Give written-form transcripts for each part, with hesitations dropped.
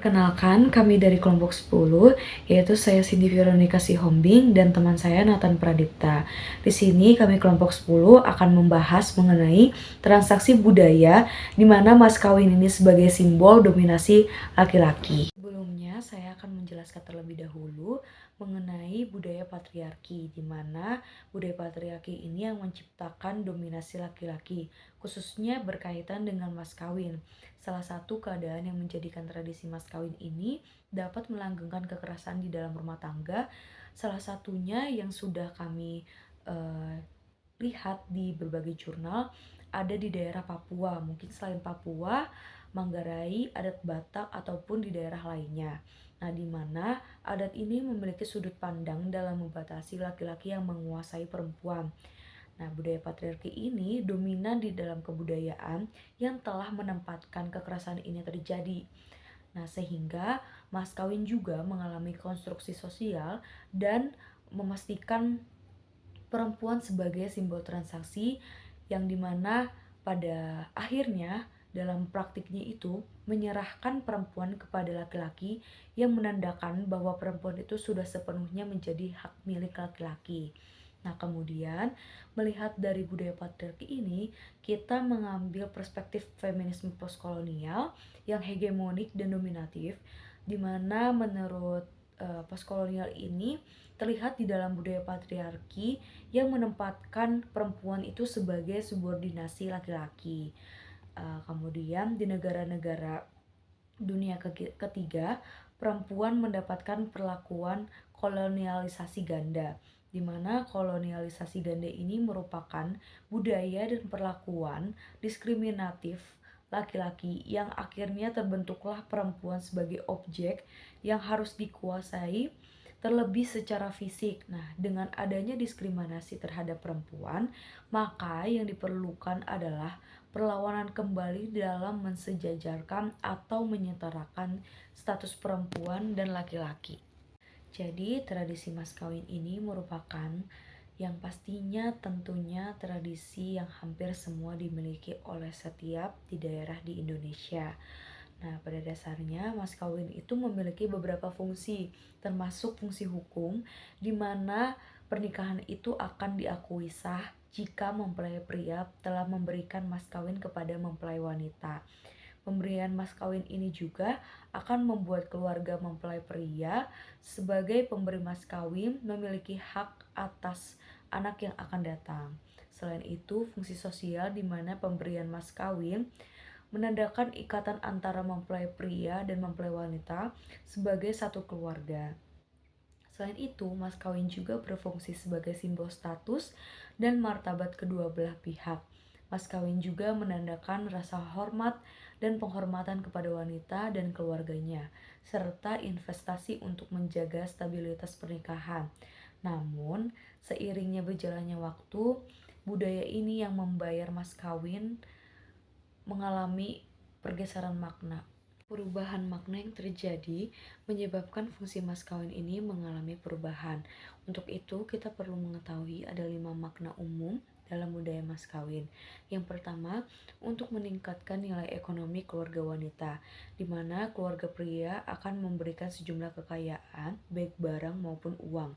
Perkenalkan, kami dari kelompok 10, yaitu saya Cindy Veronica Sihombing dan teman saya Nathan Pradipta. Di sini kami kelompok 10 akan membahas mengenai transaksi budaya di mana mas kawin ini sebagai simbol dominasi laki-laki. Sebelumnya, saya akan menjelaskan terlebih dahulu mengenai budaya patriarki, di mana budaya patriarki ini yang menciptakan dominasi laki-laki, khususnya berkaitan dengan mas kawin. Salah satu keadaan yang menjadikan tradisi mas kawin ini dapat melanggengkan kekerasan di dalam rumah tangga. Salah satunya yang sudah kami lihat di berbagai jurnal ada di daerah Papua, mungkin selain Papua, Manggarai, adat Batak, ataupun di daerah lainnya. Nah, di mana adat ini memiliki sudut pandang dalam membatasi laki-laki yang menguasai perempuan. Nah, budaya patriarki ini dominan di dalam kebudayaan yang telah menempatkan kekerasan ini terjadi. Nah, sehingga mas kawin juga mengalami konstruksi sosial dan memastikan perempuan sebagai simbol transaksi yang dimana pada akhirnya dalam praktiknya itu menyerahkan perempuan kepada laki-laki yang menandakan bahwa perempuan itu sudah sepenuhnya menjadi hak milik laki-laki. Nah, kemudian melihat dari budaya patriarki ini, kita mengambil perspektif feminisme postkolonial yang hegemonik dan dominatif, di mana menurut postkolonial ini terlihat di dalam budaya patriarki yang menempatkan perempuan itu sebagai subordinasi laki-laki. Kemudian di negara-negara dunia ketiga, perempuan mendapatkan perlakuan kolonialisasi ganda, di mana kolonialisasi ganda ini merupakan budaya dan perlakuan diskriminatif laki-laki yang akhirnya terbentuklah perempuan sebagai objek yang harus dikuasai terlebih secara fisik. Nah, dengan adanya diskriminasi terhadap perempuan, maka yang diperlukan adalah perlawanan kembali dalam mensejajarkan atau menyetarakan status perempuan dan laki-laki. Jadi, tradisi mas kawin ini merupakan yang pastinya tentunya tradisi yang hampir semua dimiliki oleh setiap di daerah di Indonesia. Nah, pada dasarnya mas kawin itu memiliki beberapa fungsi, termasuk fungsi hukum, di mana pernikahan itu akan diakui sah jika mempelai pria telah memberikan mas kawin kepada mempelai wanita. Pemberian mas kawin ini juga akan membuat keluarga mempelai pria sebagai pemberi mas kawin memiliki hak atas anak yang akan datang. Selain itu, fungsi sosial di mana pemberian mas kawin menandakan ikatan antara mempelai pria dan mempelai wanita sebagai satu keluarga. Selain itu, mas kawin juga berfungsi sebagai simbol status dan martabat kedua belah pihak. Mas kawin juga menandakan rasa hormat dan penghormatan kepada wanita dan keluarganya, serta investasi untuk menjaga stabilitas pernikahan. Namun, seiringnya berjalannya waktu, budaya ini yang membayar mas kawin mengalami pergeseran makna. Perubahan makna yang terjadi menyebabkan fungsi mas kawin ini mengalami perubahan. Untuk itu, kita perlu mengetahui ada 5 makna umum dalam budaya mas kawin. Yang pertama, untuk meningkatkan nilai ekonomi keluarga wanita, di mana keluarga pria akan memberikan sejumlah kekayaan, baik barang maupun uang,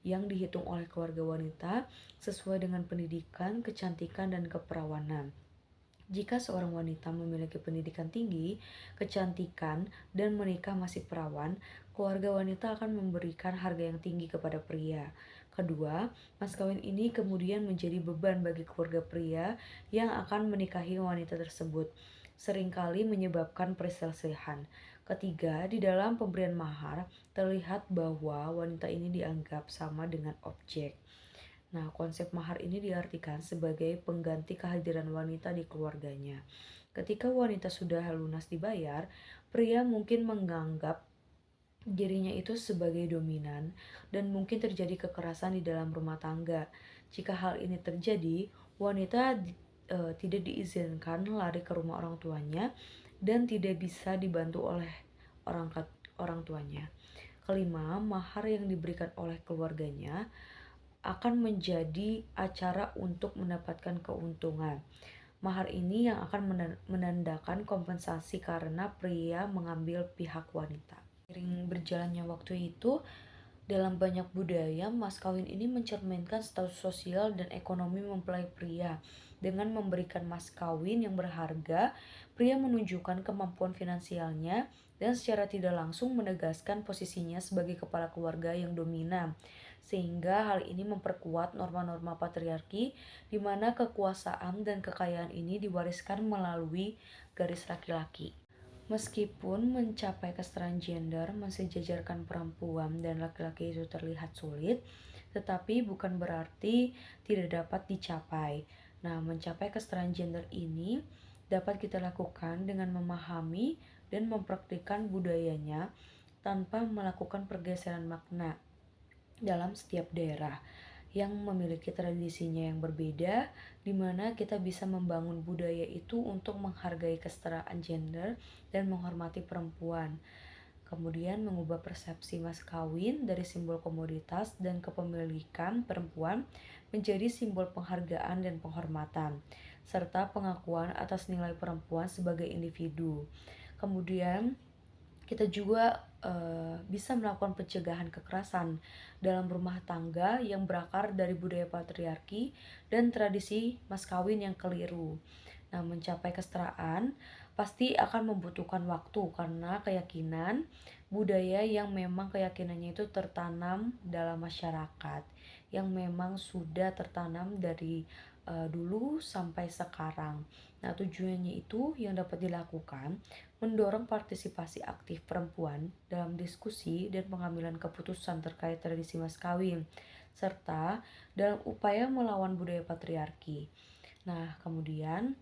yang dihitung oleh keluarga wanita sesuai dengan pendidikan, kecantikan, dan keperawanan. Jika seorang wanita memiliki pendidikan tinggi, kecantikan, dan menikah masih perawan, keluarga wanita akan memberikan harga yang tinggi kepada pria. Kedua, mas kawin ini kemudian menjadi beban bagi keluarga pria yang akan menikahi wanita tersebut, seringkali menyebabkan perselisihan. Ketiga, di dalam pemberian mahar, terlihat bahwa wanita ini dianggap sama dengan objek. Nah, konsep mahar ini diartikan sebagai pengganti kehadiran wanita di keluarganya. Ketika wanita sudah lunas dibayar, pria mungkin menganggap dirinya itu sebagai dominan dan mungkin terjadi kekerasan di dalam rumah tangga. Jika hal ini terjadi, wanita tidak diizinkan lari ke rumah orang tuanya dan tidak bisa dibantu oleh orang tuanya. Kelima, mahar yang diberikan oleh keluarganya akan menjadi acara untuk mendapatkan keuntungan. Mahar ini yang akan menandakan kompensasi karena pria mengambil pihak wanita. Seiring berjalannya waktu itu, dalam banyak budaya, mas kawin ini mencerminkan status sosial dan ekonomi mempelai pria. Dengan memberikan mas kawin yang berharga, pria menunjukkan kemampuan finansialnya dan secara tidak langsung menegaskan posisinya sebagai kepala keluarga yang dominan. Sehingga hal ini memperkuat norma-norma patriarki di mana kekuasaan dan kekayaan ini diwariskan melalui garis laki-laki. Meskipun mencapai kesetaraan gender mensejajarkan perempuan dan laki-laki itu terlihat sulit, tetapi bukan berarti tidak dapat dicapai. Nah, mencapai kesetaraan gender ini dapat kita lakukan dengan memahami dan mempraktikkan budayanya tanpa melakukan pergeseran makna dalam setiap daerah yang memiliki tradisinya yang berbeda, di mana kita bisa membangun budaya itu untuk menghargai kesetaraan gender dan menghormati perempuan. Kemudian mengubah persepsi mas kawin dari simbol komoditas dan kepemilikan perempuan menjadi simbol penghargaan dan penghormatan, serta pengakuan atas nilai perempuan sebagai individu. Kemudian kita juga bisa melakukan pencegahan kekerasan dalam rumah tangga yang berakar dari budaya patriarki dan tradisi mas kawin yang keliru. Nah, mencapai kesetaraan pasti akan membutuhkan waktu karena keyakinan budaya yang memang keyakinannya itu tertanam dalam masyarakat, yang memang sudah tertanam dari dulu sampai sekarang. Nah, tujuannya itu yang dapat dilakukan mendorong partisipasi aktif perempuan dalam diskusi dan pengambilan keputusan terkait tradisi mas kawin, serta dalam upaya melawan budaya patriarki. Nah, kemudian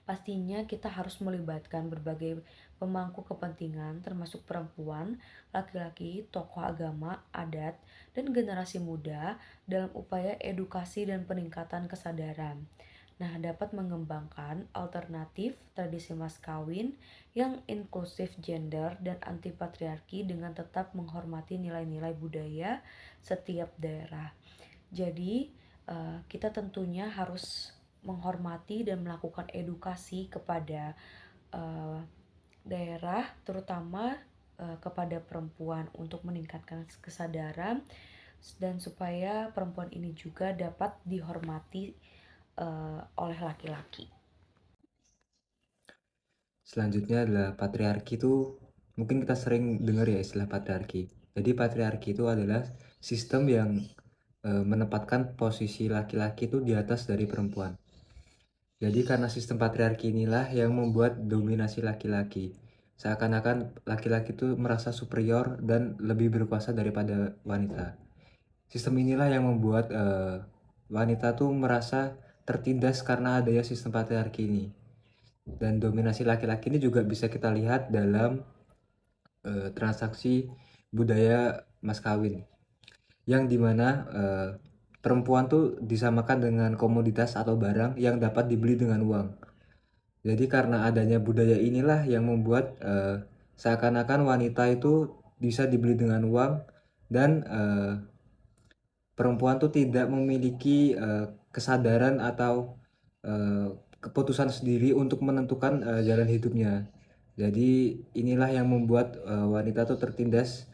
pastinya kita harus melibatkan berbagai pemangku kepentingan termasuk perempuan, laki-laki, tokoh agama, adat, dan generasi muda dalam upaya edukasi dan peningkatan kesadaran. Nah, dapat mengembangkan alternatif tradisi mas kawin yang inklusif gender dan anti patriarki dengan tetap menghormati nilai-nilai budaya setiap daerah. Jadi, kita tentunya harus menghormati dan melakukan edukasi kepada daerah, terutama kepada perempuan untuk meningkatkan kesadaran dan supaya perempuan ini juga dapat dihormati oleh laki-laki. Selanjutnya adalah patriarki itu, mungkin kita sering dengar ya istilah patriarki. Jadi patriarki itu adalah sistem yang menempatkan posisi laki-laki itu di atas dari perempuan. Jadi karena sistem patriarki inilah yang membuat dominasi laki-laki. Seakan-akan laki-laki itu merasa superior dan lebih berkuasa daripada wanita. Sistem inilah yang membuat wanita tuh merasa tertindas karena adanya sistem patriarki ini. Dan dominasi laki-laki ini juga bisa kita lihat dalam transaksi budaya mas kawin, yang dimana perempuan tuh disamakan dengan komoditas atau barang yang dapat dibeli dengan uang. Jadi karena adanya budaya inilah yang membuat seakan-akan wanita itu bisa dibeli dengan uang, dan perempuan tuh tidak memiliki kesadaran atau keputusan sendiri untuk menentukan jalan hidupnya. Jadi inilah yang membuat wanita tuh tertindas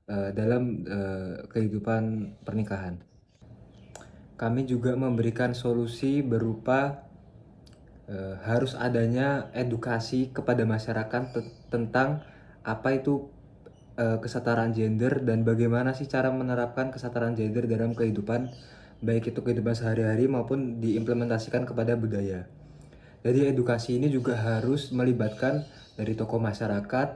dalam kehidupan pernikahan. Kami juga memberikan solusi berupa harus adanya edukasi kepada masyarakat tentang apa itu kesetaraan gender dan bagaimana sih cara menerapkan kesetaraan gender dalam kehidupan, baik itu kehidupan sehari-hari maupun diimplementasikan kepada budaya. Jadi edukasi ini juga harus melibatkan dari tokoh masyarakat,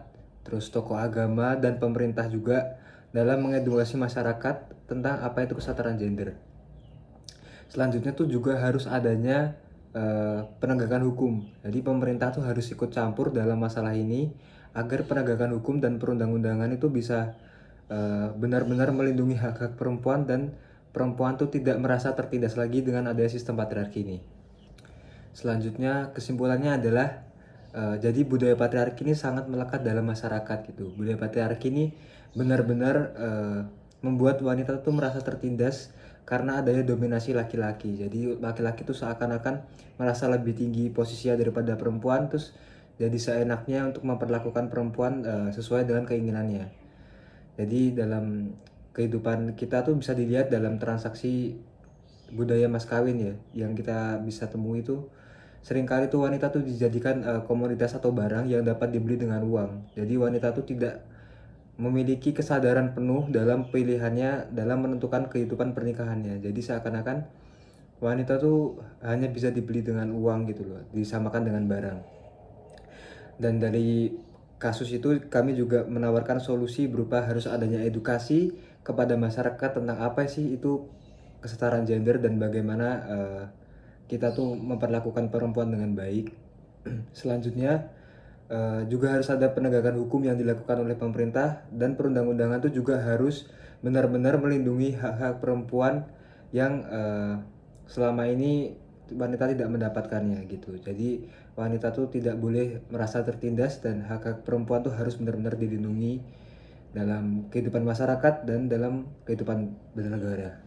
terus tokoh agama dan pemerintah juga dalam mengedukasi masyarakat tentang apa itu kesetaraan gender. Selanjutnya tuh juga harus adanya penegakan hukum. Jadi pemerintah tuh harus ikut campur dalam masalah ini agar penegakan hukum dan perundang-undangan itu bisa benar-benar melindungi hak-hak perempuan dan perempuan tuh tidak merasa tertindas lagi dengan adanya sistem patriarki ini. Selanjutnya kesimpulannya adalah jadi budaya patriarki ini sangat melekat dalam masyarakat gitu. Budaya patriarki ini benar-benar membuat wanita tuh merasa tertindas karena adanya dominasi laki-laki. Jadi laki-laki tuh seakan-akan merasa lebih tinggi posisinya daripada perempuan, terus jadi seenaknya untuk memperlakukan perempuan sesuai dengan keinginannya. Jadi dalam kehidupan kita tuh bisa dilihat dalam transaksi budaya mas kawin ya, yang kita bisa temui itu seringkali tuh wanita tuh dijadikan komoditas atau barang yang dapat dibeli dengan uang. Jadi wanita tuh tidak memiliki kesadaran penuh dalam pilihannya dalam menentukan kehidupan pernikahannya. Jadi seakan-akan wanita tuh hanya bisa dibeli dengan uang gitu loh, disamakan dengan barang. Dan dari kasus itu kami juga menawarkan solusi berupa harus adanya edukasi kepada masyarakat tentang apa sih itu kesetaraan gender dan bagaimana kita tuh memperlakukan perempuan dengan baik. Selanjutnya juga harus ada penegakan hukum yang dilakukan oleh pemerintah, dan perundang-undangan itu juga harus benar-benar melindungi hak-hak perempuan yang selama ini wanita tidak mendapatkannya gitu. Jadi wanita tuh tidak boleh merasa tertindas, dan hak-hak perempuan tuh harus benar-benar dilindungi dalam kehidupan masyarakat dan dalam kehidupan bernegara.